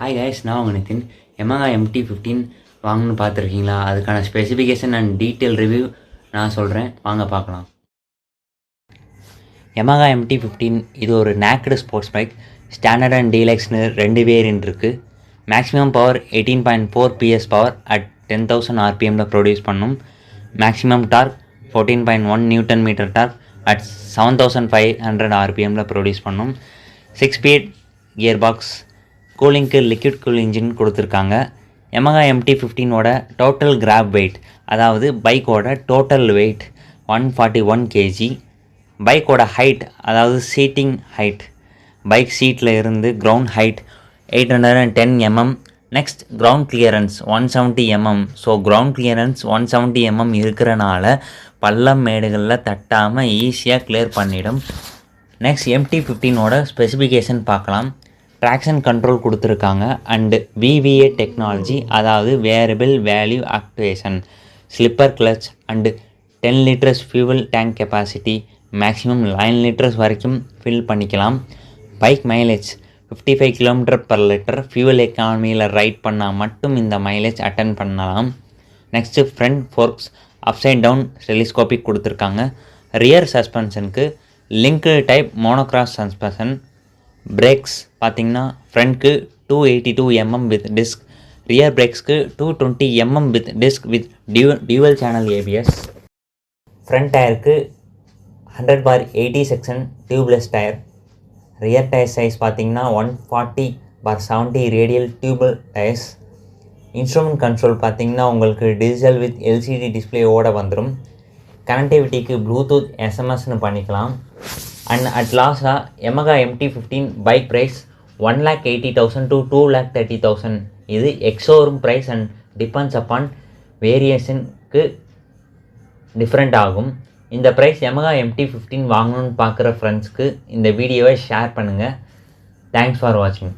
Hi guys, நான் உங்கள் Nitin. Yamaha MT-15 வாங்கணும்னு பார்த்துருக்கீங்களா? அதுக்கான ஸ்பெசிஃபிகேஷன் அண்ட் டீட்டெயில் ரிவ்யூ நான் சொல்கிறேன், வாங்க பார்க்கலாம். Yamaha MT-15 இது ஒரு naked sports bike. Standard and டீலக்ஸ்னு 2 வேரியன்ட் இருக்குது. Maximum power 18.4 PS power at 10,000 RPMல ப்ரொடியூஸ் பண்ணும். Maximum torque 14.1 Nm torque at 7,500 RPMல ப்ரொடியூஸ் பண்ணும். 6 ஸ்பீட் கியர் பாக்ஸ். கூலிங்க்கு லிக்விட் கூல் இன்ஜின் கொடுத்துருக்காங்க. Yamaha MT-15ஓட டோட்டல் கிராப் வெயிட், அதாவது பைக்கோட டோட்டல் வெயிட் 141 kg. பைக்கோட ஹைட், அதாவது சீட்டிங் ஹைட், பைக் சீட்டில் இருந்து ground height 810 mm. Next ground clearance 170 mm. So ground clearance 170 mm இருக்கிறனால பள்ளம் மேடுகளில் தட்டாமல் ஈஸியாக கிளியர் பண்ணிடும். நெக்ஸ்ட் MT-15ஓட ஸ்பெசிஃபிகேஷன் பார்க்கலாம். ட்ராக்ஷன் கண்ட்ரோல் கொடுத்துருக்காங்க அண்டு VVA டெக்னாலஜி, அதாவது variable value activation, slipper clutch and 10 liters fuel tank capacity, maximum 9 liters வரைக்கும் ஃபில் பண்ணிக்கலாம். Bike mileage 55 km/L. ஃபியூவல் எக்கானமியில் ரைட் பண்ணால் மட்டும் இந்த மைலேஜ் அட்டன் பண்ணலாம். Next front forks upside down telescopic கொடுத்துருக்காங்க. ரியர் சஸ்பென்ஷனுக்கு linked type monocross suspension. Brakes பார்த்திங்கன்னா ஃப்ரண்ட்க்கு 282 mm வித் டிஸ்க், ரியர் பிரேக்ஸ்க்கு 220 mm with disc with dual channel ABS. Front டயருக்கு 100/80 section tubeless tyre. Rear tyre size பார்த்திங்கன்னா 140/70 radial tubeless tyres. Instrument control பார்த்திங்கன்னா உங்களுக்கு digital with LCD டிஸ்பிளேயோடு வந்துடும். கனெக்டிவிட்டிக்கு ப்ளூடூத் SMS பண்ணிக்கலாம். அண்ட் அட் லாஸ்ட்டாக Yamaha MT-15 bike price 1,80,000 to 2,30,000. இது ex showroom price and depends upon வேரியேஷனுக்கு டிஃப்ரெண்ட் ஆகும். இந்த ப்ரைஸ் Yamaha MT-15 வாங்கணும்னு பார்க்குற ஃப்ரெண்ட்ஸ்க்கு இந்த வீடியோவை ஷேர் பண்ணுங்கள். தேங்க்ஸ் ஃபார் வாட்சிங்.